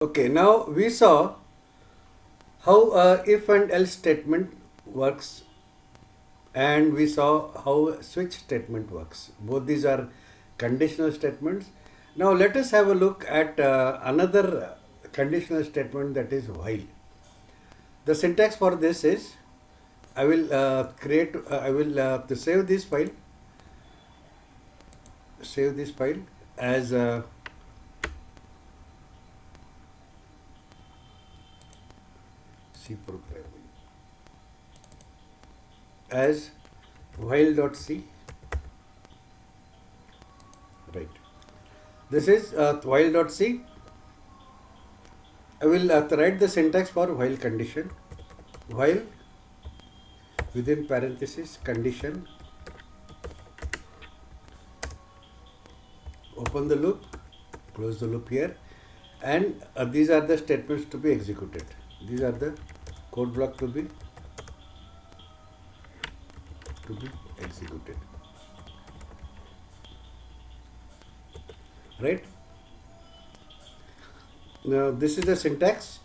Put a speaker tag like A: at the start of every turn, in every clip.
A: Okay, now we saw how if and else statement works, and we saw how a switch statement works. Both these are conditional statements. Now let us have a look at another conditional statement, that is while. The syntax for this is I will to save this file as C programming as while.c. Right. This is while.c. I will write the syntax for while condition. While within parenthesis condition, open the loop, close the loop here, and these are the statements to be executed. These are the code block to be executed. Right? Now this is the syntax.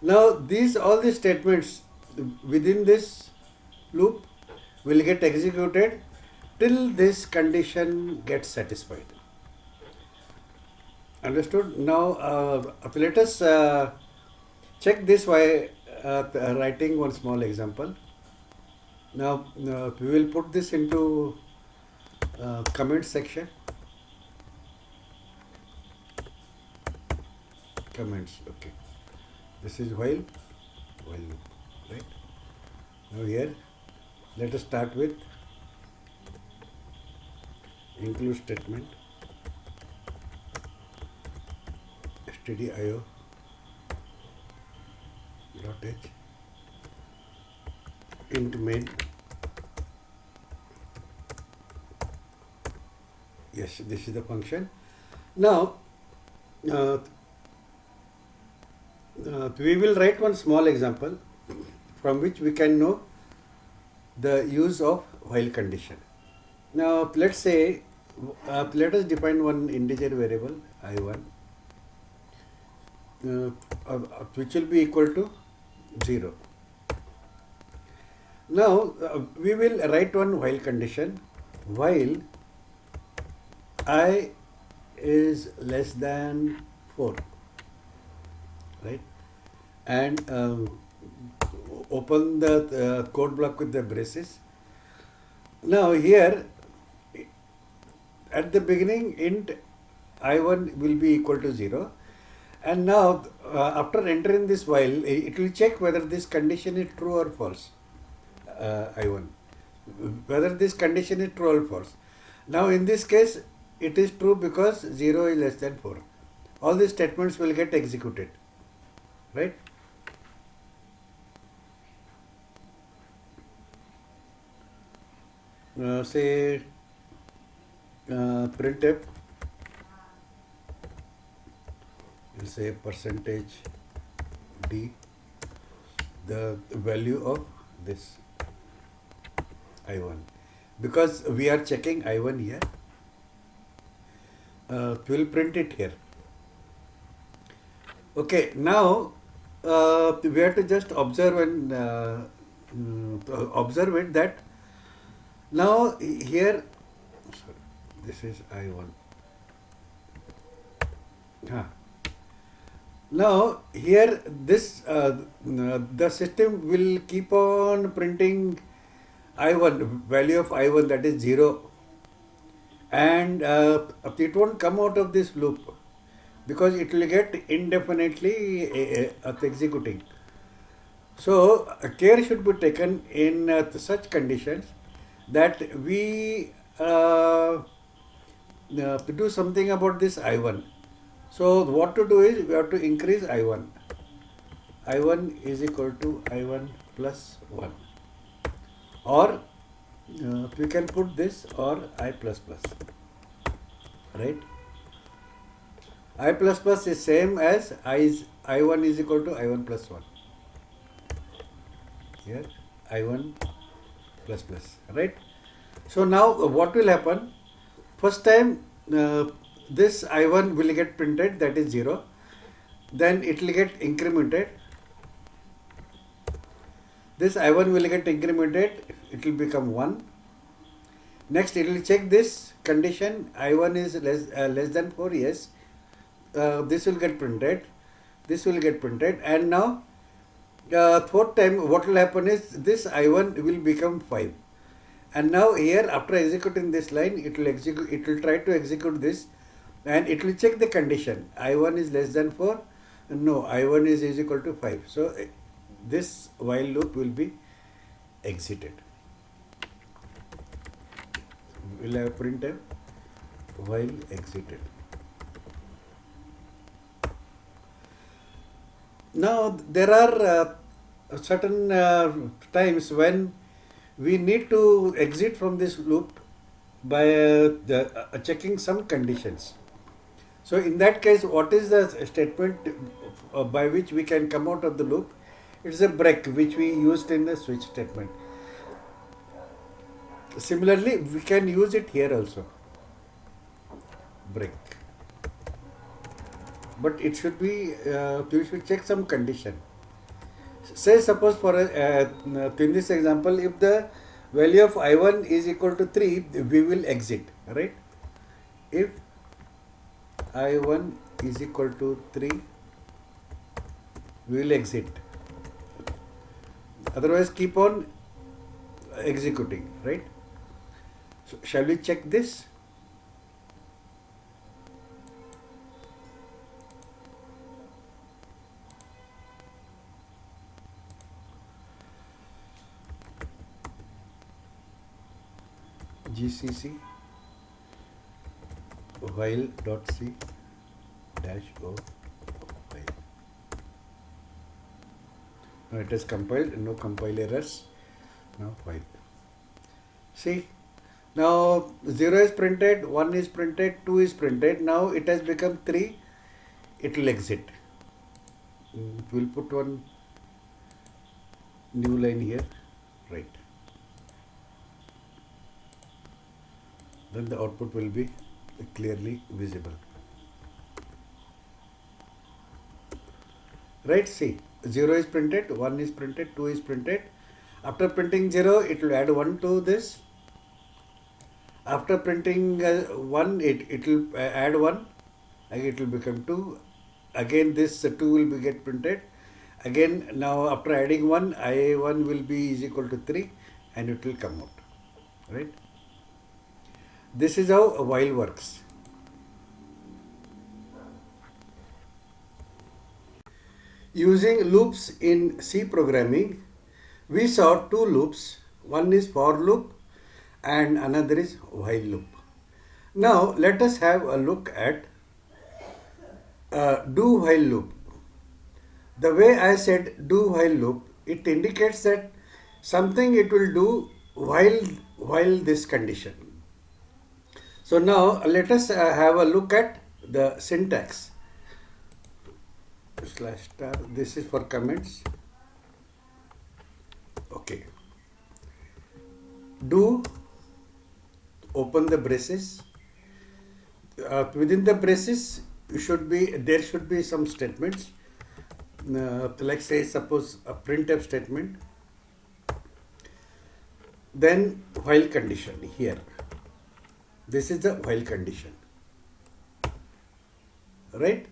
A: Now all these statements within this loop will get executed till this condition gets satisfied. Understood? Now let us check this by writing one small example. Now we will put this into comment section. Comments. Okay. This is while loop, right? Now here, let us start with include statement, stdio dot h int main. Yes, this is the function. Now we will write one small example from which we can know the use of while condition. Now let's say let us define one integer variable I1 which will be equal to 0. Now we will write one while condition. While I is less than 4, right? And open the code block with the braces. Now here at the beginning int I1 will be equal to 0, and now after entering this while, it will check whether this condition is true or false. I1, whether this condition is true or false. Now in this case it is true because 0 is less than 4. All these statements will get executed, right? Say printf, we'll say percentage d, the value of this I1, because we are checking I1 here. We'll print it here. Okay, now we have to just observe and observe it that now here, sorry, this is I1. Now here this the system will keep on printing I1, value of I1, that is 0, and it won't come out of this loop because it will get indefinitely executing. So care should be taken in such conditions that we do something about this I1. So what to do is we have to increase I1. I1 is equal to I1 plus 1, or we can put this or I plus plus, right? I plus plus is same as I1 is equal to I1 plus 1. Here I1 plus plus, right? So now what will happen? First time this I1 will get printed, that is 0. then it will get incremented. This I1 will get incremented, it will become 1. Next it will check this condition, I1 is less than 4, yes. This will get printed, this will get printed, and now fourth time what will happen is this I1 will become 5. And now here after executing this line, it will try to execute this, and it will check the condition, I1 is less than 4, no, I1 is equal to 5. So this while loop will be exited. We'll have printf while exited. Now there are certain times when we need to exit from this loop by checking some conditions. So in that case, what is the statement by which we can come out of the loop? It's a break which we used in the switch statement. Similarly, we can use it here also, break. But it should be, you should check some condition. Say suppose for in this example, if the value of I1 is equal to 3, we will exit, right? If I1 is equal to 3, we will exit. Otherwise, keep on executing, right? So, shall we check this? GCC while.c -o while. Now it is compiled, no compile errors. Now while. See, now 0 is printed, 1 is printed, 2 is printed. Now it has become 3. It will exit. We'll put one new line here, right? Then the output will be clearly visible. Right, see, 0 is printed, 1 is printed, 2 is printed. After printing 0, it will add 1 to this. After printing 1, it will add 1, again it will become 2. Again this 2 will get printed. Again now after adding 1, I1 will be is equal to 3 and it will come out, right? This is how a while works. Using loops in C programming, we saw two loops. One is for loop and another is while loop. Now let us have a look at do while loop. The way I said do while loop, it indicates that something it will do while this condition. So now let us have a look at the syntax. /*, this is for comments. Okay. Do, open the braces. Within the braces, there should be some statements. Like say suppose a printf statement. Then while condition here. This is the while condition, right?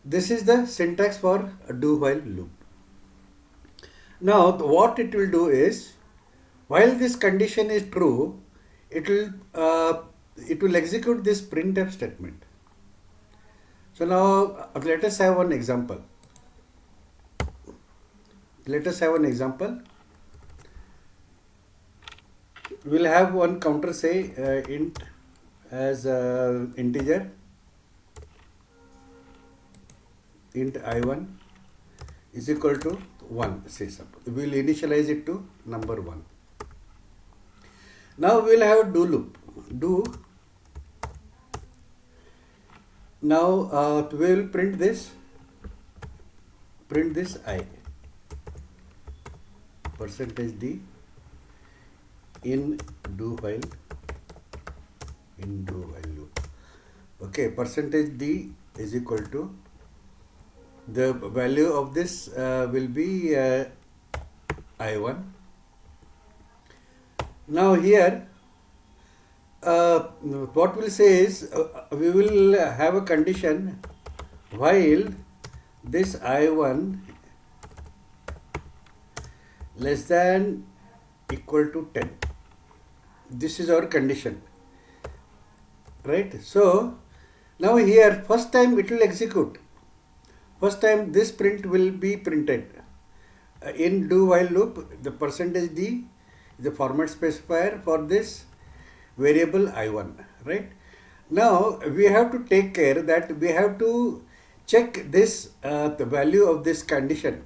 A: This is the syntax for a do while loop. Now what it will do is, while this condition is true, it will execute this printf statement. So now let us have one example. Let us have an example. We'll have one counter, say int as integer, int I1 is equal to 1, say suppose. We'll initialize it to number 1. Now we'll have do loop. Do. Now we will print this I, %d in do while loop. Okay, %d is equal to the value of this will be I1. Now here what we'll say is we will have a condition while this I1 less than equal to 10. This is our condition, right? So now here first time it will execute. First time this print will be printed. In do while loop, the percentage D is the format specifier for this variable I1, right? Now we have to take care that we have to check this the value of this condition.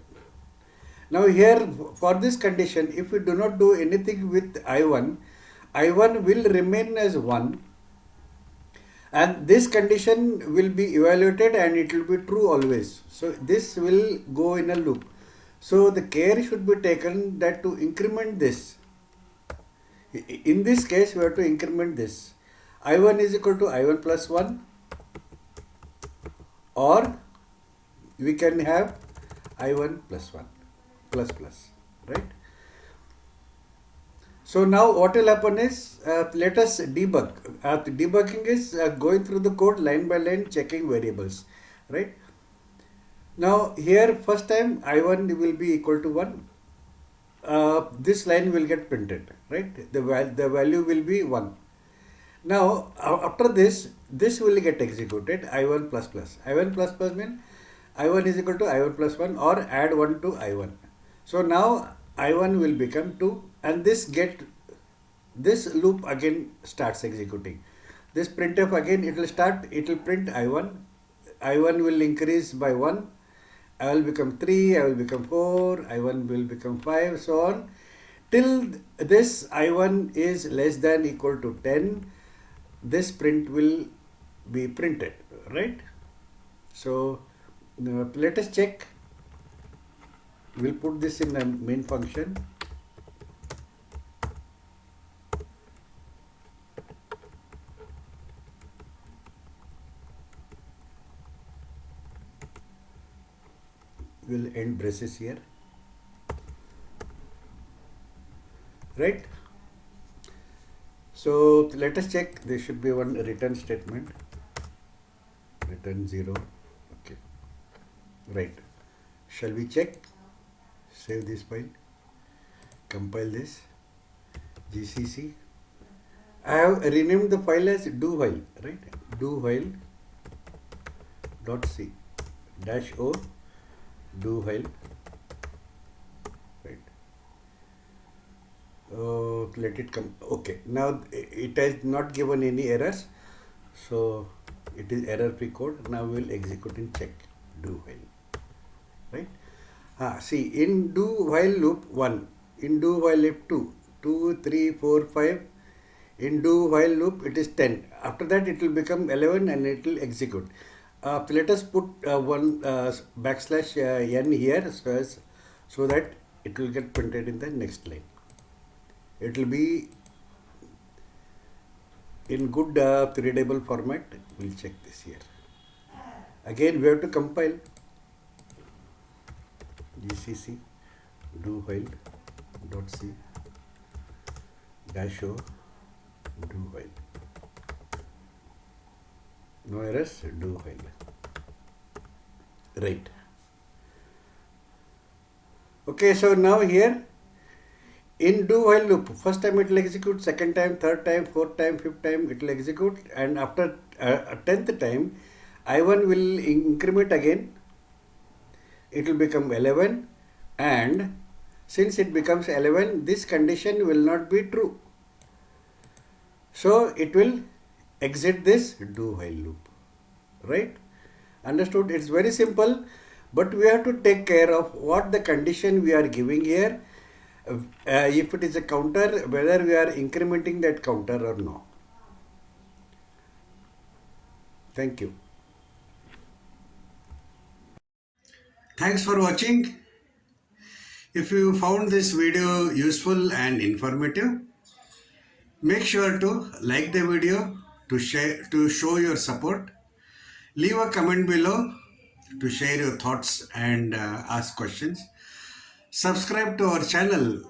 A: Now here for this condition, if we do not do anything with I1, I1 will remain as 1 and this condition will be evaluated and it will be true always. So this will go in a loop. So the care should be taken that to increment this. In this case, we have to increment this. I1 is equal to I1 plus 1 or we can have I1 plus 1 plus plus, right? So now what will happen is let us debug. Debugging is going through the code line by line checking variables, right? Now here first time I1 will be equal to 1. This line will get printed, right? The value will be 1. Now after this will get executed I1 plus plus. I1 plus plus means I1 is equal to I1 plus 1 or add 1 to I1. So now I1 will become 2 and this loop again starts executing. This printf again it will print I1. I1 will increase by 1. I will become 3, I will become 4, I1 will become 5, so on. Till this I1 is less than equal to 10, this print will be printed, right? So let us check. We'll put this in the main function. We'll end braces here, right? So let us check. There should be one return statement, return 0. Okay, right? Shall we check? Save this file, compile this, GCC. I have renamed the file as do while, right? Do while .c -o do while, right? Let it come. Okay, now it has not given any errors, so it is error free code. Now we will execute and check do while, right? See, in do while loop 1, in do while loop 2, 2, 3, 4, 5, in do while loop it is 10. After that it will become 11 and it will execute. Let us put one \n here so that it will get printed in the next line. It will be in good readable format. We'll check this here. Again we have to compile GCC do while .c -o do while. No errors, do while. Right. Okay, so now here in do while loop, first time it will execute, second time, third time, fourth time, fifth time it will execute, and after 10th time I1 will increment again. It will become 11, and since it becomes 11, this condition will not be true. So it will exit this do while loop, right? Understood? It's very simple, but we have to take care of what the condition we are giving here. If it is a counter, whether we are incrementing that counter or no. Thank you. Thanks for watching. If you found this video useful and informative, make sure to like the video, to show your support. Leave a comment below to share your thoughts and ask questions. Subscribe to our channel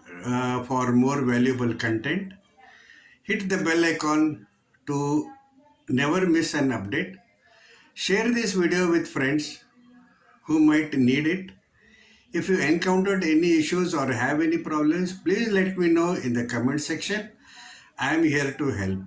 A: for more valuable content. Hit the bell icon to never miss an update. Share this video with friends who might need it. If you encountered any issues or have any problems, please let me know in the comment section. I am here to help.